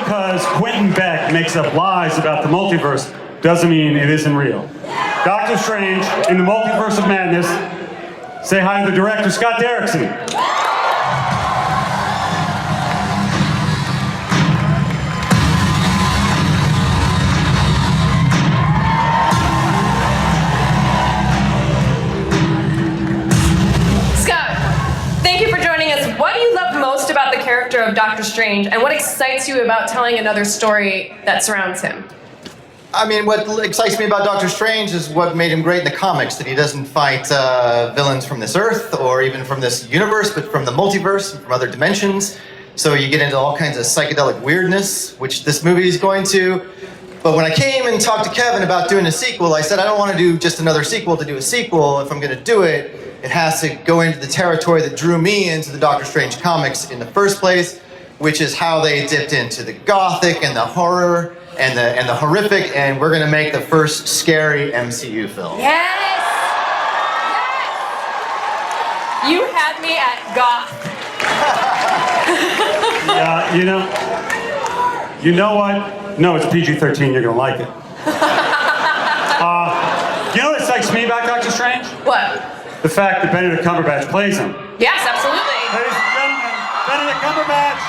because Quentin Beck makes up lies about the multiverse doesn't mean it isn't real. Doctor Strange in the Multiverse of Madness. Say hi to the director, Scott Derrickson. What do you love most about the character of Doctor Strange, and what excites you about telling another story that surrounds him? I mean, what excites me about Doctor Strange is what made him great in the comics, that he doesn't fight villains from this Earth or even from this universe, but from the multiverse and from other dimensions. So you get into all kinds of psychedelic weirdness, which this movie is going to. But when I came and talked to Kevin about doing a sequel, I said, I don't want to do just another sequel to do a sequel. If I'm going to do it, it has to go into the territory that drew me into the Doctor Strange comics in the first place, which is how they dipped into the gothic and the horror and the horrific, and we're gonna make the first scary MCU film. Yes! Yes! You had me at goth. Yeah, you know what? No, it's PG-13, you're gonna like it. You know what excites me about Doctor Strange? What? The fact that Benedict Cumberbatch plays him. Yes, absolutely. Ladies and gentlemen, Benedict Cumberbatch.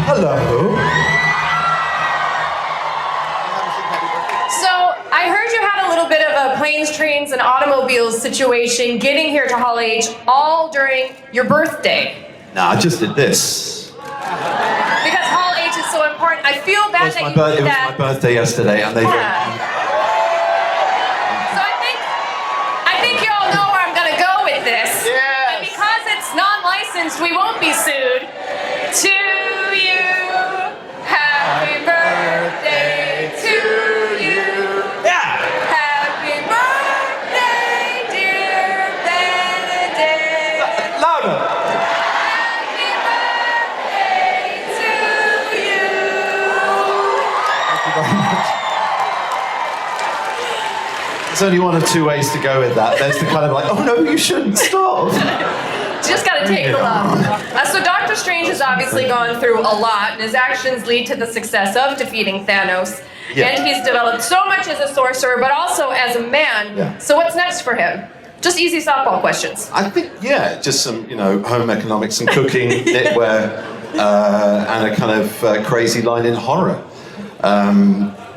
Hello. So, I heard you had a little bit of a planes, trains, and automobiles situation getting here to Hall H all during your birthday. No, I just did this. Because Hall H is so important. I feel bad that you did that. It was my birthday yesterday, and they So I think you all know where I'm gonna go with this. Yes. And because it's non-licensed, we won't be sued. To you, happy birthday to you. Yeah. Happy birthday, dear Benedict. Louder. Happy birthday to you. Thank you very much. There's only one of two ways to go with that. There's the kind of like, oh no, you shouldn't stop. Just gotta take the love. So Doctor Strange has obviously gone through a lot, and his actions lead to the success of defeating Thanos. Yeah. And he's developed so much as a sorcerer, but also as a man. Yeah. So what's next for him? Just easy softball questions. I think, yeah, just some, home economics and cooking, knitwear, and a kind of crazy line in horror.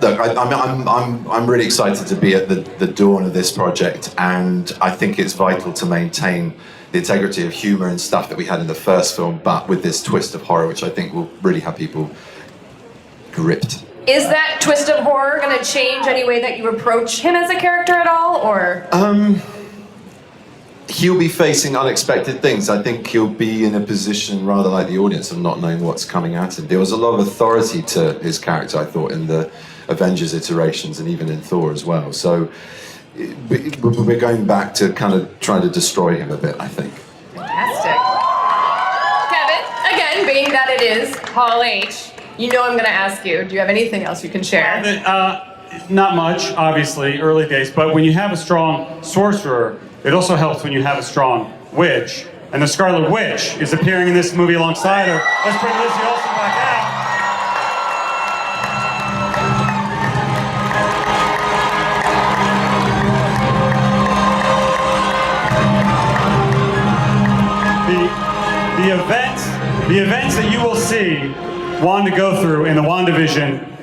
Look, I'm really excited to be at the dawn of this project, and I think it's vital to maintain the integrity of humor and stuff that we had in the first film, but with this twist of horror, which I think will really have people gripped. Is that twist of horror going to change any way that you approach him as a character at all, or? He'll be facing unexpected things. I think he'll be in a position, rather like the audience, of not knowing what's coming at him. There was a lot of authority to his character, I thought, in the Avengers iterations and even in Thor as well. So we're going back to kind of trying to destroy him a bit, I think. Fantastic. Kevin, again, being that it is Hall H, you know I'm going to ask you, do you have anything else you can share? Not much, obviously, early days, but when you have a strong sorcerer, it also helps when you have a strong witch. And the Scarlet Witch is appearing in this movie alongside her. Let's bring Lizzie Olsen back out. The events that you will see Wanda go through in the WandaVision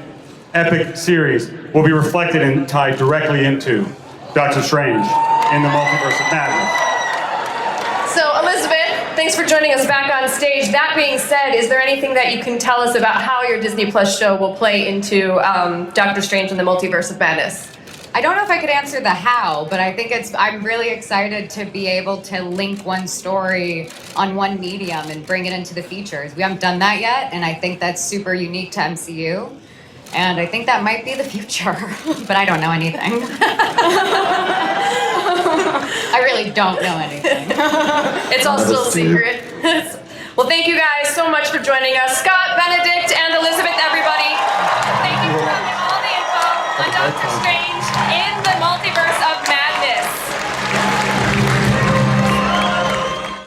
epic series will be reflected and tied directly into Doctor Strange in the Multiverse of Madness. So, Elizabeth, thanks for joining us back on stage. That being said, is there anything that you can tell us about how your Disney Plus show will play into Doctor Strange in the Multiverse of Madness? I don't know if I could answer the how, but I think I'm really excited to be able to link one story on one medium and bring it into the features. We haven't done that yet, and I think that's super unique to MCU. And I think that might be the future, but I don't know anything. I really don't know anything. It's all still a secret. Well, thank you guys so much for joining us. Scott, Benedict, and Elizabeth, everybody. Thank you for all the info on Doctor Strange. Strange in